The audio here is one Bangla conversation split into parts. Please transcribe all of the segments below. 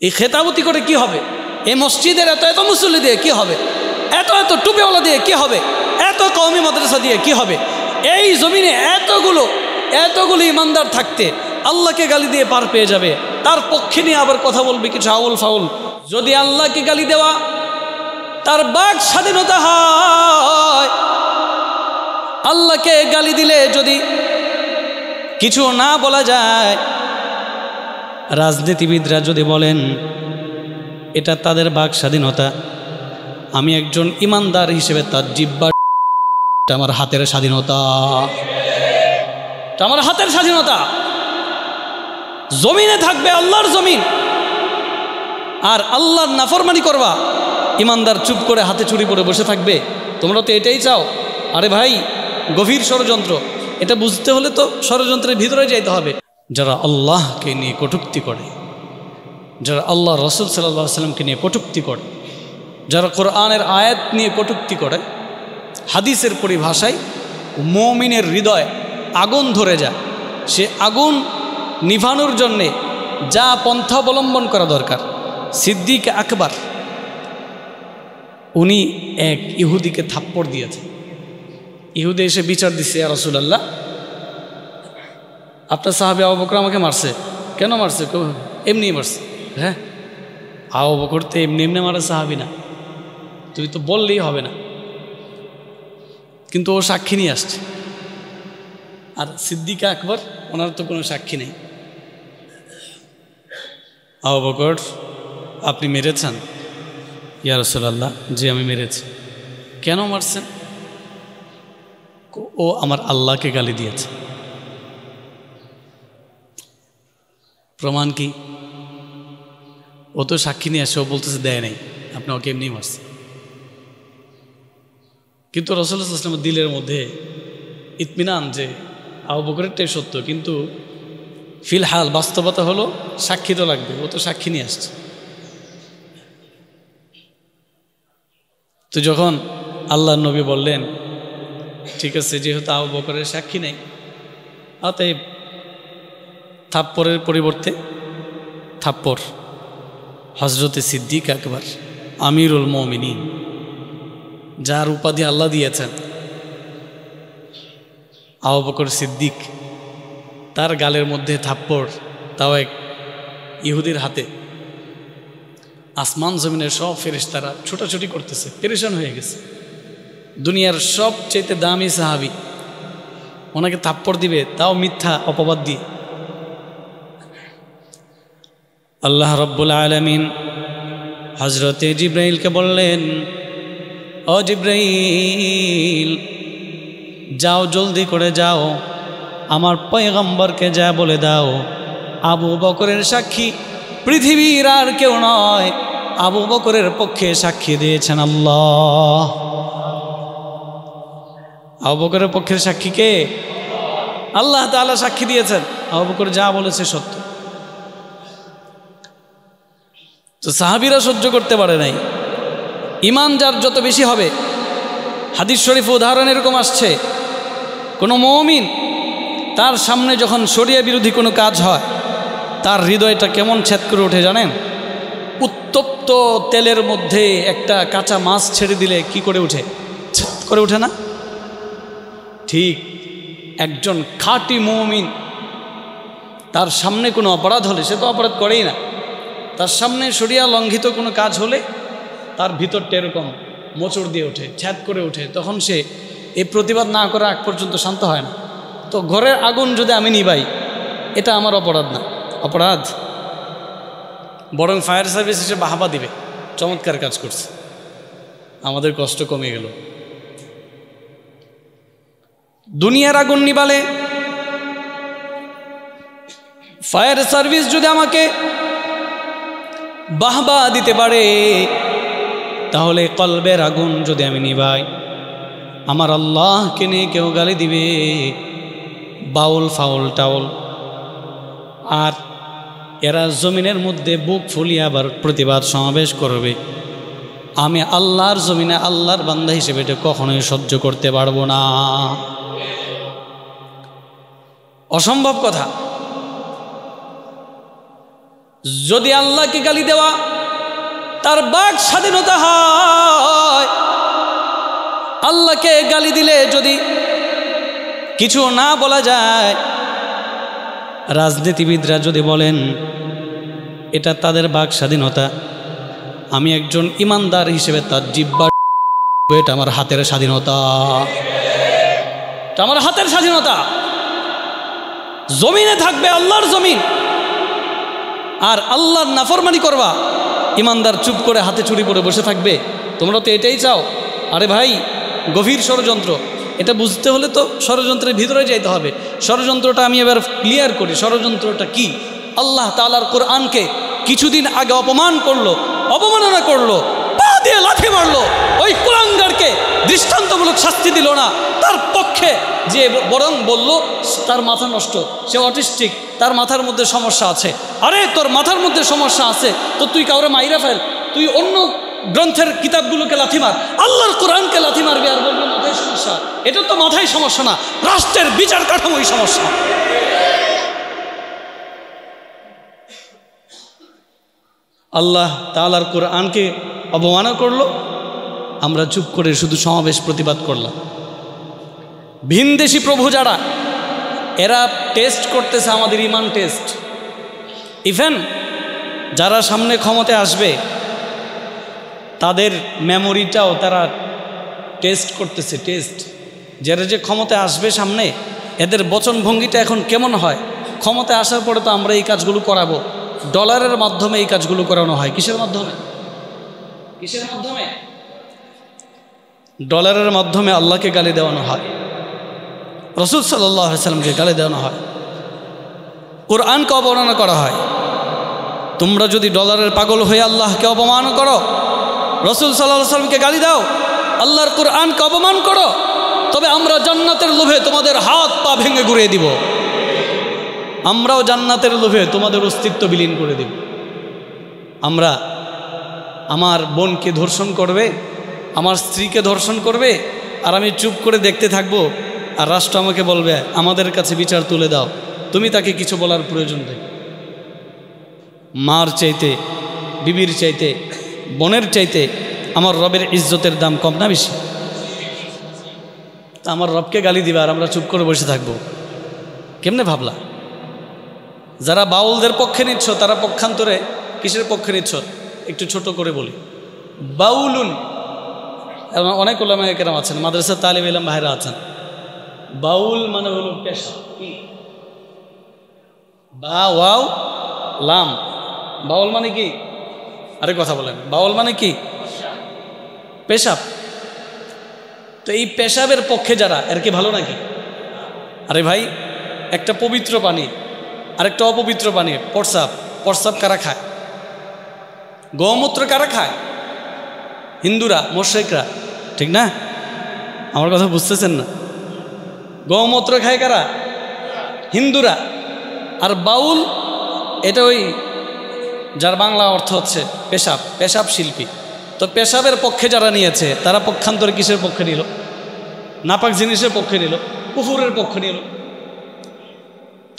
এই খেতাবতি করে কি হবে? এই মসজিদের এত এত মুসল্লি দিয়ে কি হবে? এত এত টুপিওয়ালা দিয়ে কি হবে? এত কওমি মাদ্রাসা দিয়ে কি হবে? এই জমিনে এতগুলো ইমানদার থাকতে আল্লাহকে গালি দিয়ে পার পেয়ে যাবে, তার পক্ষে নিয়ে আবার কথা বলবে কিছু আউল ফাউল। যদি আল্লাহকে গালি দেওয়া তার বাক স্বাধীনতা হয়, আল্লাহকে গালি দিলে যদি কিছু না বলা যায়, রাজনীতিবিদরা যদি বলেন এটা তাদের বাক স্বাধীনতা, আমি একজন ইমানদার হিসেবে তার জিহ্বা আমার হাতের স্বাধীনতা, আমার হাতের স্বাধীনতা। জমিনে থাকবে আল্লাহর জমিন, আর আল্লাহর নাফরমানি করবা, ইমানদার চুপ করে হাতে চুরি পরে বসে থাকবে। তোমরা তো এটাই চাও। আরে ভাই, গভীর ষড়যন্ত্র। এটা বুঝতে হলে তো ষড়যন্ত্রের ভিতরে যাইতে হবে। যারা আল্লাহকে নিয়ে কটূক্তি করে, যারা আল্লাহ রসুল সাল্লাল্লাহু আলাইহি সাল্লামকে নিয়ে কটূক্তি করে, যারা কোরআনের আয়াত নিয়ে কটূক্তি করে, হাদিসের পরিভাষায় মুমিনের হৃদয় আগুন ধরে যায়। সে আগুন নিভানোর জন্যে যা পন্থা অবলম্বন করা দরকার। সিদ্দিক আকবর উনি এক ইহুদিকে থাপ্পড় দিয়েছে। ইহুদি এসে বিচার দিচ্ছে, ইয়া রাসূলুল্লাহ, আপনার সাহাবী আবু বকর আমাকে মারছে। কেন মারছে? এমনি মারছে। হ্যাঁ, আবু বকর তো এমনি এমনি মারা সাহাবী না, তুই তো বললেই হবে না। কিন্তু ও সাক্ষী নিয়ে আসছে। আর সিদ্দিক আকবর, ওনার তো কোনো সাক্ষী নেই। আবু বকর, আপনি মেরেছেন? ইয়া রাসূলুল্লাহ, জি আমি মেরেছি। কেন মারছেন? ও আমার আল্লাহকে গালি দিয়েছে। প্রমাণ কি? ও তো সাক্ষী নিয়ে আসে, ও বলতেছে দেয় নাই, আপনি ওকে এমনি মারছেন। কিন্তু রাসূলুল্লাহ সাল্লাল্লাহু আলাইহি ওয়াসাল্লামের দিলের মধ্যে ইতমিনান যে আবু বকরেরটাই সত্য, কিন্তু ফিলহাল বাস্তবতা হলো সাক্ষী তো লাগবে, ও তো সাক্ষী নিয়ে আসছে। তো যখন আল্লাহর নবী বললেন ঠিক আছে, যেহেতু আবু বকরের সাক্ষী নেই, অতএব থাপ্পড়ের পরিবর্তে থাপ্পড় হযরতে সিদ্দিক আকবর আমিরুল মুমিনিন, যার উপাধি আল্লাহ দিয়েছেন, আবু বকর সিদ্দিক, তার গালের মধ্যে থাপ্পড়, তাও এক ইহুদির হাতে। আসমান জমিনের সব ফেরেশতারা ছোটাছুটি করতেছে, পেরেশান হয়ে গেছে। দুনিয়ার সবচেয়ে দামি সাহাবী, ওনাকে থাপ্পড় দিবে, তাও মিথ্যা অপবাদ দিয়ে। আল্লাহ রব্বুল আলামিন হযরতে জিবরাইলকে বললেন, ও জিবরাইল, যাও, জলদি করে যাও, আমার পয়গম্বরকে যা বলে দাও, আবু বকরের সাক্ষী পৃথিবীর আর কেউ নয়, আবু বকরের পক্ষে সাক্ষী দিয়েছেন আল্লাহ। আবু বকরের পক্ষের সাক্ষী কে? আল্লাহ তাআলা সাক্ষী দিয়েছেন, আবু বকর যা বলেছে সত্য। তো সাহাবীরা সহ্য করতে পারে নাই। ইমান যার যত বেশি হবে, হাদিস শরীফ উদাহরণ এরকম আসছে, কোনো মুমিন তার সামনে যখন শরিয়া বিরোধী কোনো কাজ হয়, তার হৃদয়টা কেমন ছেদ করে ওঠে জানেন? উত্তপ্ত তেলের মধ্যে একটা কাঁচা মাছ ছেড়ে দিলে কি করে ওঠে? ছেদ করে ওঠে না? ঠিক একজন খাঁটি মুমিন, তার সামনে কোনো অপরাধ হলে, সে তো অপরাধ করেই না, তার সামনে শরিয়া লঙ্ঘিত কোনো কাজ হলে তার ভিতরটা এরকম মোচড় দিয়ে ওঠে, ছেদ করে ওঠে। তখন সে এই প্রতিবাদ না করার আগ পর্যন্ত শান্ত হয় না। তো ঘরের আগুন যদি আমি নিভাই, এটা আমার অপরাধ না, অপরাধ, বরং ফায়ার সার্ভিস এসে বাহাবা দিবে, চমৎকার কাজ করছে, আমাদের কষ্ট কমে গেল। দুনিয়ার আগুন নিবালে ফায়ার সার্ভিস যদি আমাকে বাহবা দিতে পারে, তাহলে কলবের আগুন যদি আমি নিভাই, আমার আল্লাহকে নিয়ে কেউ গালি দিবে, বাউল ফাউল টাউল, আর এরা জমিনের মধ্যে বুক ফুলিয়ে আবার প্রতিবাদ সমাবেশ করবে। আমি আল্লাহর জমিনে আল্লাহর বান্দা হিসেবে এটা কখনোই সহ্য করতে পারবো না, অসম্ভব কথা। যদি আল্লাহকে গালি দেওয়া তার বাক স্বাধীনতা হয়, আল্লাহকে গালি দিলে যদি কিছু না বলা যায়, রাজনীতিবিদরা যদি বলেন এটা তাদের বাক স্বাধীনতা, আমি একজন ইমানদার হিসেবে তার জিহ্বা, এটা আমার হাতের স্বাধীনতা, এটা আমার হাতের স্বাধীনতা। জমিনে থাকবে আল্লাহর জমিন, আর আল্লাহর নাফরমানি করবা, ইমানদার চুপ করে হাতে চুরি পরে বসে থাকবে। তোমরা তো এটাই চাও। আরে ভাই, গভীর ষড়যন্ত্র। এটা বুঝতে হলে তো ষড়যন্ত্রের ভিতরে যাইতে হবে। ষড়যন্ত্রটা আমি এবার ক্লিয়ার করি। ষড়যন্ত্রটা কি? আল্লাহ তাআলার কোরআনকে কিছুদিন আগে অপমান করলো, অবমাননা করলো, পা দিয়ে লাথি মারলো, ওই কুলাঙ্গারকে দৃষ্টান্তমূলক শাস্তি দিল না, তার পক্ষে যে বরং বলল তার মাথা নষ্ট, সে অটিস্টিক, তার মাথার মধ্যে সমস্যা আছে। আরে তোর মাথার মধ্যে সমস্যা আছে তো তুই কাউরে মাইরা ফেল, তুই অন্য গ্রন্থের কিতাবগুলোকে লাথি মার, আল্লাহর কোরআনকে লাথি মারবি আর বলবি মাথায় সমস্যা। এটা তো মাথায় সমস্যা না, রাষ্ট্রের বিচার কাঠামোই সমস্যা। আল্লাহ তাআলার কোরআনকে অবমাননা করলো, আমরা চুপ করে শুধু সমাবেশ প্রতিবাদ করলাম। ভিনদেশি প্রভু যারা, এরা টেস্ট করতেছে আমাদের ইমান টেস্ট। ইভেন যারা সামনে ক্ষমতায় আসবে তাদের মেমোরিটাও তারা টেস্ট করতেছে। টেস্ট যারা যে ক্ষমতায় আসবে সামনে, এদের বচনভঙ্গিটা এখন কেমন হয়। ক্ষমতায় আসার পরে তো আমরা এই কাজগুলো করাবো, ডলারের মাধ্যমে এই কাজগুলো করানো হয়। কিসের মাধ্যমে? কিসের মাধ্যমে? ডলারের মাধ্যমে আল্লাহকে গালি দেওয়ানো হয়, রাসূল সাল্লাল্লাহু আলাইহি ওয়াসাল্লামকে গালি দেওয়ানো হয়, কোরআনকে অবমাননা করা হয়। তোমরা যদি ডলারের পাগল হয়ে আল্লাহকে অপমান করো, রাসূল সাল্লাল্লাহু আলাইহি ওয়াসাল্লামকে গালি দাও, আল্লাহর কোরআনকে অপমান করো, তবে আমরা জান্নাতের লোভে তোমাদের হাত পা ভেঙে ঘুরিয়ে দিব। আমরাও জান্নাতের লোভে তোমাদের অস্তিত্ব বিলীন করে দেব। আমরা, আমার বোনকে ধর্ষণ করবে, আমার স্ত্রীকে ধর্ষণ করবে, আর আমি চুপ করে দেখতে থাকবো, আর রাষ্ট্র আমাকে বলবে আমাদের কাছে বিচার তুলে দাও। তুমি তাকে কিছু বলার প্রয়োজন নেই। মার চাইতে, বিবির চাইতে, বোনের চাইতে আমার রবের ইজ্জতের দাম কম না বেশি? তা আমার রবকে গালি দিবা আর আমরা চুপ করে বসে থাকবো? কেমনে ভাবলা? যারা বাউলদের পক্ষে নিচ্ছ তারা পক্ষান্তরে কিসের পক্ষে নিচ্ছ একটু ছোট করে বলি। বাউলুন, অনেক ওলামায়ে কেরাম আছেন, মাদ্রাসা তালিব ইলম ভাইরা আছেন। বাউল মানে হলো পেশা। কি? বা ওয়াও লাম, বাউল মানে কি? আরে কথা বলেন, বাউল মানে কি? পেশাব। তো এই পেশাবের পক্ষে যারা, এর কি ভালো নাকি? আরে ভাই, একটা পবিত্র পানি আর একটা অপবিত্র পানি, প্রস্রাব। প্রস্রাব কারা খায়? গৌমূত্র কারা খায়? হিন্দুরা, মুশরিকরা, ঠিক না? আমার কথা বুঝতেছেন না? গৌমূত্র খায় কারা? হিন্দুরা। আর বাউল এটা ওই যার বাংলা অর্থ হচ্ছে পেশাব, পেশাব শিল্পী। তো পেশাবের পক্ষে যারা নিয়েছে তারা পক্ষান্তরে কিসের পক্ষে নিল? নাপাক জিনিসের পক্ষে নিল, কুফুরের পক্ষে নিল,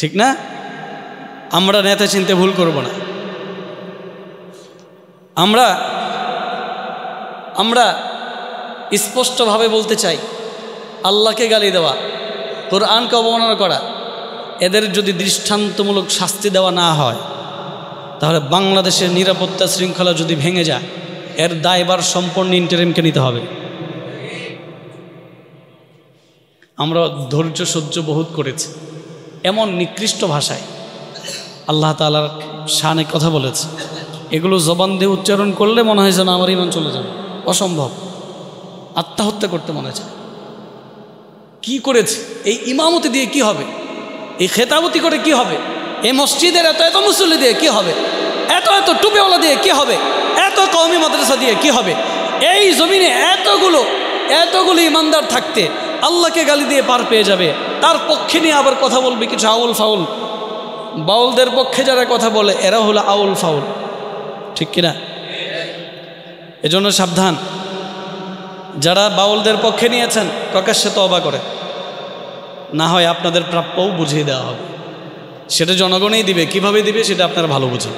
ঠিক না? আমরা নেতা চিনতে ভুল করব না। আমরা স্পষ্টভাবে বলতে চাই, আল্লাহকে গালি দেওয়া, কোরআনকে অবমাননা করা, এদের যদি দৃষ্টান্তমূলক শাস্তি দেওয়া না হয়, তাহলে বাংলাদেশের নিরাপত্তা শৃঙ্খলা যদি ভেঙে যায়, এর দায়ভার সম্পূর্ণ ইন্টারিমকে নিতে হবে। আমরা ধৈর্য সহ্য বহুত করেছি। এমন নিকৃষ্ট ভাষায় আল্লাহ তাআলার শানে কথা বলেছে, এগুলো জবান দিয়ে উচ্চারণ করলে মনে হয় যেন আমার ঈমান চলে যাবে। অসম্ভব। আত্মহত্যা করতে মনে চায়। কি করেছে? এই ইমামতি দিয়ে কি হবে? এই খেতাবতি করে কি হবে? এই মসজিদের এত এত মুসল্লি দিয়ে কি হবে? এত এত টুপিওয়ালা দিয়ে কি হবে? এত কওমি মাদ্রাসা দিয়ে কি হবে? এই জমিনে এতগুলো ইমানদার থাকতে আল্লাহকে গালি দিয়ে পার পেয়ে যাবে। তার পক্ষে নিয়ে আবার কথা বলবে কিছু আউল ফাউল। বাউলদের পক্ষে যারা কথা বলে এরা হলো আউল ফাউল, ঠিক কিনা? এজন্য সাবধান। যারা বাউলদের পক্ষে নিয়েছেন প্রকাশ্যে তওবা করে, না হয় আপনাদের প্রাপ্যও বুঝিয়ে দেওয়া হবে। সেটা জনগণই দিবে, কিভাবে দিবে সেটা আপনারা ভালো বুঝেন।